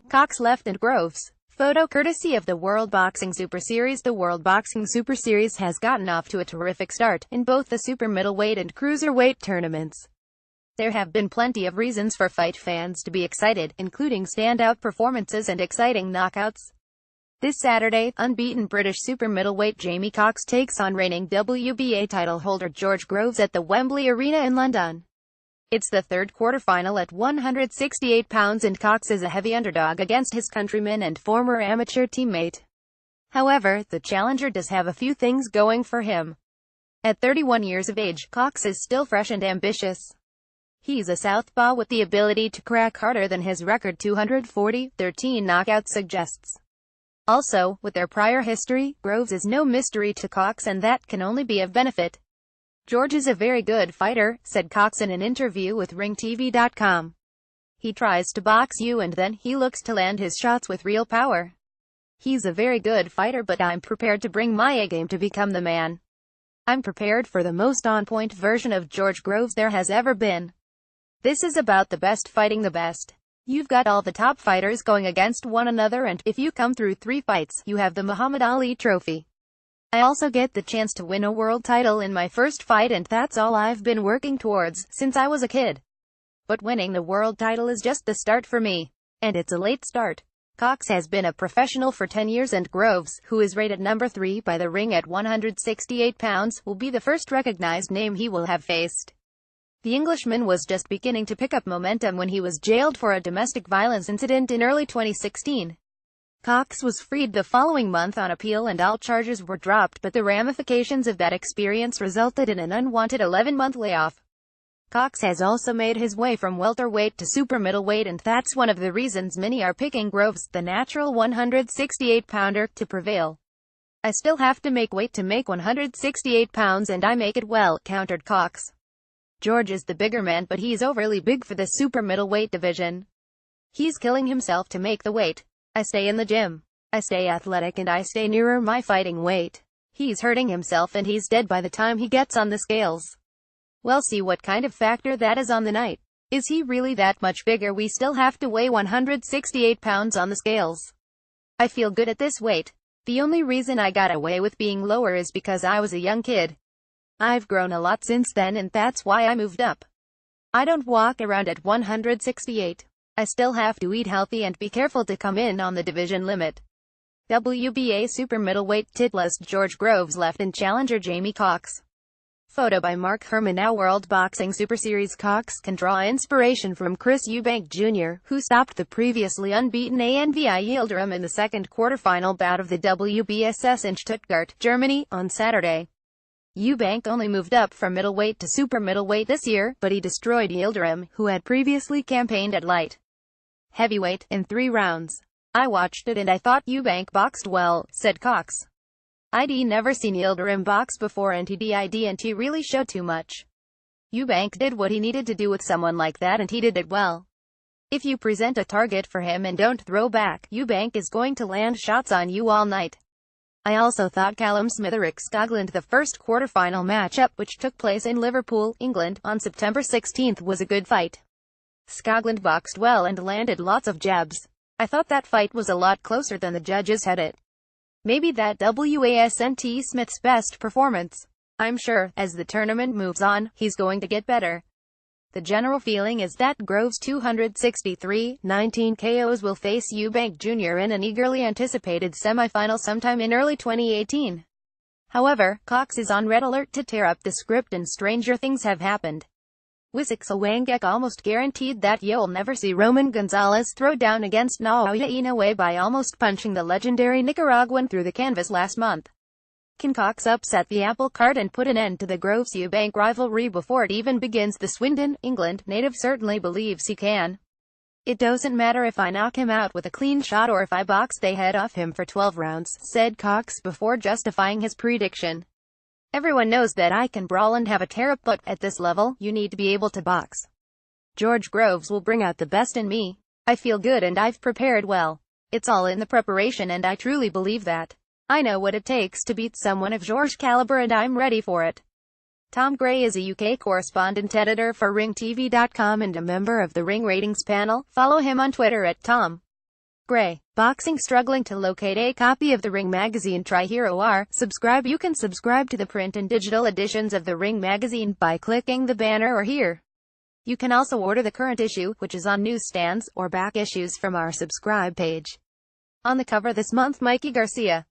Cox left and Groves. Photo courtesy of the World Boxing Super Series. The World Boxing Super Series has gotten off to a terrific start in both the super middleweight and cruiserweight tournaments. There have been plenty of reasons for fight fans to be excited, including standout performances and exciting knockouts. This Saturday, unbeaten British super middleweight Jamie Cox takes on reigning WBA title holder George Groves at the Wembley Arena in London. It's the third quarterfinal at 168 pounds and Cox is a heavy underdog against his countryman and former amateur teammate. However, the challenger does have a few things going for him. At 31 years of age, Cox is still fresh and ambitious. He's a southpaw with the ability to crack harder than his record 240-13 knockouts suggests. Also, with their prior history, Groves is no mystery to Cox and that can only be of benefit. George is a very good fighter, said Cox in an interview with RingTV.com. He tries to box you and then he looks to land his shots with real power. He's a very good fighter but I'm prepared to bring my A-game to become the man. I'm prepared for the most on-point version of George Groves there has ever been. This is about the best fighting the best. You've got all the top fighters going against one another and if you come through 3 fights, you have the Muhammad Ali trophy. I also get the chance to win a world title in my first fight and that's all I've been working towards since I was a kid. But winning the world title is just the start for me. And it's a late start. Cox has been a professional for 10 years and Groves, who is rated number 3 by the Ring at 168 pounds, will be the first recognized name he will have faced. The Englishman was just beginning to pick up momentum when he was jailed for a domestic violence incident in early 2016. Cox was freed the following month on appeal and all charges were dropped but the ramifications of that experience resulted in an unwanted 11-month layoff. Cox has also made his way from welterweight to super middleweight and that's one of the reasons many are picking Groves, the natural 168-pounder, to prevail. I still have to make weight to make 168 pounds and I make it well, countered Cox. George is the bigger man but he's overly big for the super middleweight division. He's killing himself to make the weight. I stay in the gym. I stay athletic and I stay nearer my fighting weight. He's hurting himself and he's dead by the time he gets on the scales. We'll see what kind of factor that is on the night. Is he really that much bigger? We still have to weigh 168 pounds on the scales. I feel good at this weight. The only reason I got away with being lower is because I was a young kid. I've grown a lot since then and that's why I moved up. I don't walk around at 168. I still have to eat healthy and be careful to come in on the division limit. WBA super middleweight titleist George Groves left and challenger Jamie Cox. Photo by Mark Herman. Now World Boxing Super Series. Cox can draw inspiration from Chris Eubank Jr., who stopped the previously unbeaten Anvi Yildirim in the second quarterfinal bout of the WBSS in Stuttgart, Germany, on Saturday. Eubank only moved up from middleweight to super middleweight this year, but he destroyed Yildirim, who had previously campaigned at light heavyweight, in 3 rounds. I watched it and I thought Eubank boxed well, said Cox. I'd never seen Yildirim box before and he didn't really show too much. Eubank did what he needed to do with someone like that and he did it well. If you present a target for him and don't throw back, Eubank is going to land shots on you all night. I also thought Callum Smith-Eric Skoglund, the first quarterfinal matchup which took place in Liverpool, England, on September 16, was a good fight. Skoglund boxed well and landed lots of jabs. I thought that fight was a lot closer than the judges had it. Maybe that wasn't Smith's best performance. I'm sure, as the tournament moves on, he's going to get better. The general feeling is that Groves' 263-19 KOs will face Eubank Jr. in an eagerly anticipated semifinal sometime in early 2018. However, Cox is on red alert to tear up the script and stranger things have happened. Wisik Sawangek almost guaranteed that you'll never see Roman Gonzalez throw down against Naoya Inoue by almost punching the legendary Nicaraguan through the canvas last month. Can Cox upset the apple cart and put an end to the Groves-Eubank rivalry before it even begins? The Swindon, England, native certainly believes he can. It doesn't matter if I knock him out with a clean shot or if I box the head off him for 12 rounds, said Cox before justifying his prediction. Everyone knows that I can brawl and have a tear-up, but at this level, you need to be able to box. George Groves will bring out the best in me. I feel good and I've prepared well. It's all in the preparation and I truly believe that. I know what it takes to beat someone of George's caliber and I'm ready for it. Tom Gray is a UK correspondent editor for RingTV.com and a member of the Ring Ratings panel. Follow him on Twitter at Tom Gray. Boxing struggling to locate a copy of the Ring magazine? Try Hero R. Subscribe. You can subscribe to the print and digital editions of the Ring magazine by clicking the banner or here. You can also order the current issue, which is on newsstands, or back issues from our subscribe page. On the cover this month, Mikey Garcia.